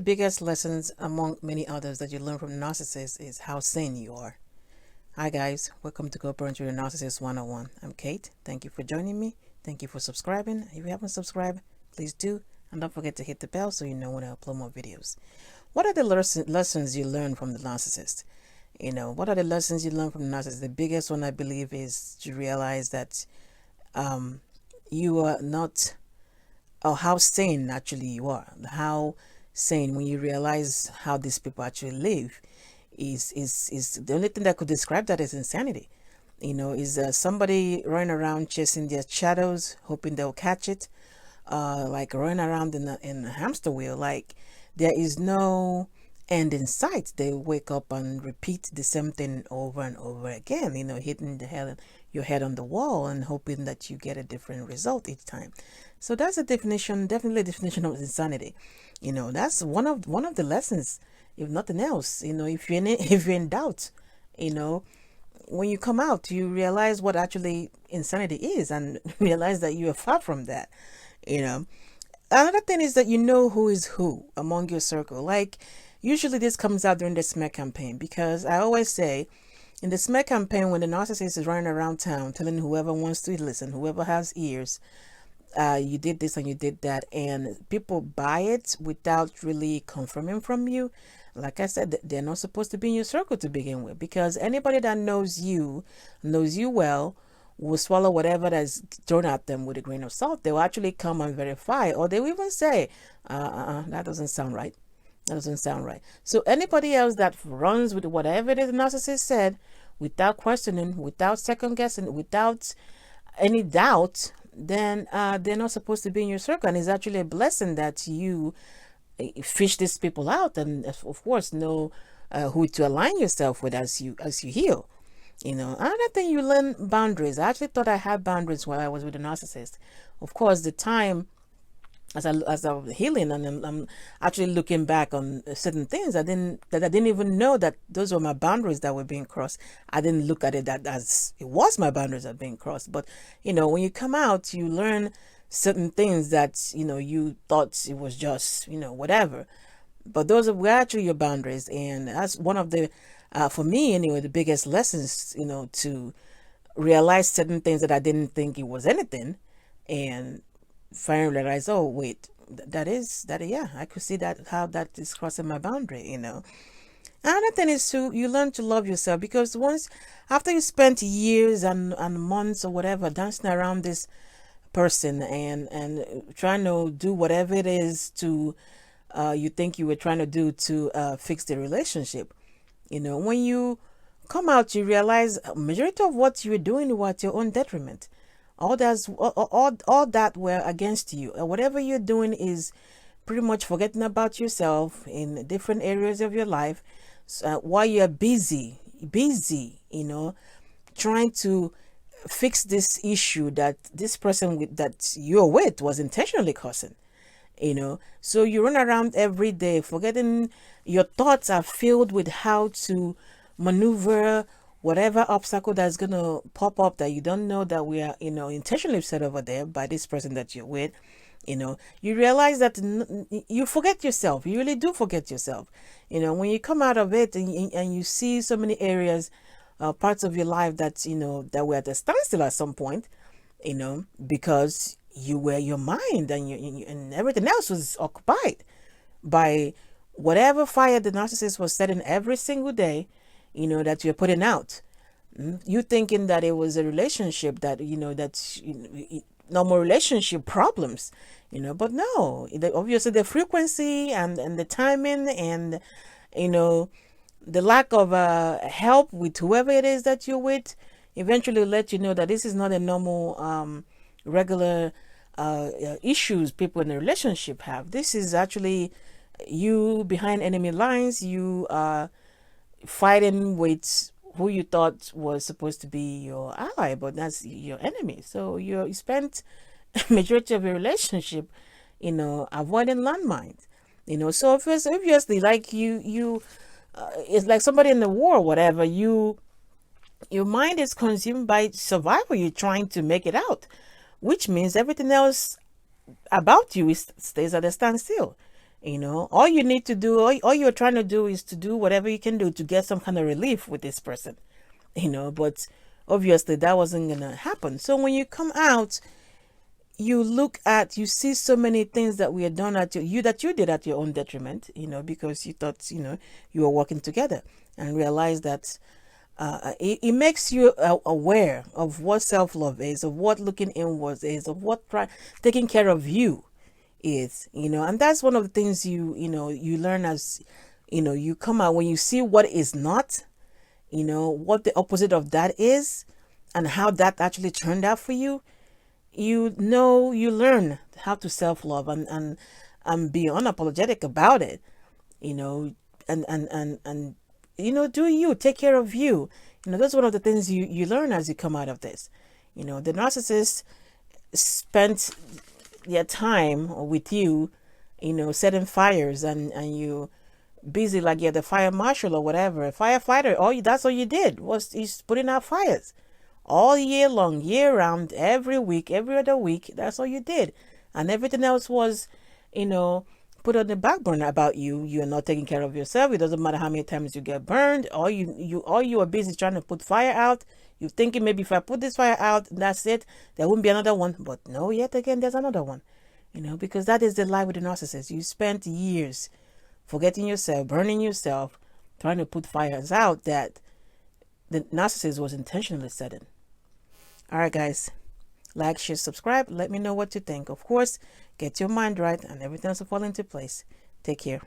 the biggest lessons among many others that you learn from narcissists is how sane you are. Hi guys, welcome to Covert with Narcissist 101. I'm Kate. Thank you for joining me. Thank you for subscribing. If you haven't subscribed, please do. And don't forget to hit the bell so you know when I upload more videos. What are the lessons you learn from the narcissist? What are the lessons you learn from the narcissist? The biggest one, I believe, is to realize that you are not, or how sane actually you are. How sane, when you realize how these people actually live, is the only thing that could describe that is insanity. Is somebody running around chasing their shadows, hoping they'll catch it, like running around in a hamster wheel, like there is no end in sight. They wake up and repeat the same thing over and over again, hitting your head on the wall and hoping that you get a different result each time. So that's definitely a definition of insanity. That's one of the lessons, if nothing else. If you're in doubt, when you come out, you realize what actually insanity is and realize that you are far from that. Another thing is that you know who is who among your circle. Like, usually this comes out during the smear campaign, because I always say in the smear campaign, when the narcissist is running around town telling whoever wants to listen, whoever has ears, you did this and you did that, and people buy it without really confirming from you. Like I said, they're not supposed to be in your circle to begin with, because anybody that knows you well, will swallow whatever that's thrown at them with a grain of salt. They will actually come and verify, or they will even say, that doesn't sound right. That doesn't sound right. So anybody else that runs with whatever it is the narcissist said, without questioning, without second guessing, without any doubt, then they're not supposed to be in your circle. And it's actually a blessing that you fish these people out, and of course know who to align yourself with as you heal. Another thing, you learn boundaries. I actually thought I had boundaries while I was with a narcissist. Of course, the time as I was healing, and I'm actually looking back on certain things I didn't even know that those were my boundaries that were being crossed. I didn't look at it that as it was my boundaries that were being crossed. But when you come out, you learn certain things that you thought it was just whatever, but were actually your boundaries. And that's one of the for me anyway, the biggest lessons, to realize certain things that I didn't think it was anything, and finally realize, oh wait, yeah, I could see that, how that is crossing my boundary. Another thing is you learn to love yourself, because after you spent years and months or whatever dancing around this person and trying to do whatever it is to you think you were trying to do to fix the relationship, when you come out, you realize a majority of what you were doing was at your own detriment. All that were against you. Whatever you're doing is pretty much forgetting about yourself in different areas of your life, while you're busy, trying to fix this issue that this person that you're with was intentionally causing. So you run around every day forgetting. Your thoughts are filled with how to maneuver whatever obstacle that's going to pop up that you don't know that we are intentionally set over there by this person that you're with. You realize that you forget yourself. You really do forget yourself. When you come out of it and you see so many areas, parts of your life that that were at a standstill at some point, because you were your mind, and everything else was occupied by whatever fire the narcissist was setting every single day, that you're putting out. You thinking that it was a relationship that that's normal relationship problems, but no, obviously the frequency and the timing and the lack of help with whoever it is that you're with eventually let you know that this is not a normal regular issues people in a relationship have. This is actually you behind enemy lines. You are fighting with who you thought was supposed to be your ally, but that's your enemy. So you spent majority of your relationship avoiding landmines. So obviously, like you it's like somebody in the war or whatever. Your mind is consumed by survival. You're trying to make it out, which means everything else about you stays at a standstill. You know, all you need to do, all you're trying to do is to do whatever you can do to get some kind of relief with this person, you know, but obviously that wasn't gonna happen. So when you come out, you see so many things that we had done at that you did at your own detriment, you know, because you thought, you know, you were working together, and realize that it makes you aware of what self-love is, of what looking inwards is, of what taking care of you is, you know. And that's one of the things you learn as, you know, you come out, when you see what is not, you know, what the opposite of that is, and how that actually turned out for you. You know, you learn how to self-love, and be unapologetic about it, you know, and you know, do you take care of you. You know, that's one of the things you learn as you come out of this. You know, the narcissist spent their time with you, you know, setting fires, and you busy like you're the fire marshal or whatever, a firefighter. That's all you did was he's putting out fires all year long, year round, every week, every other week. That's all you did, and everything else was, you know, put on the back burner about you. You're not taking care of yourself. It doesn't matter how many times you get burned. All you are busy trying to put fire out. You're thinking, maybe if I put this fire out, that's it. There wouldn't be another one. But no, yet again, there's another one. You know, because that is the lie with the narcissist. You spent years forgetting yourself, burning yourself, trying to put fires out that the narcissist was intentionally setting. All right, guys. Like, share, subscribe. Let me know what you think. Of course, get your mind right and everything else will fall into place. Take care.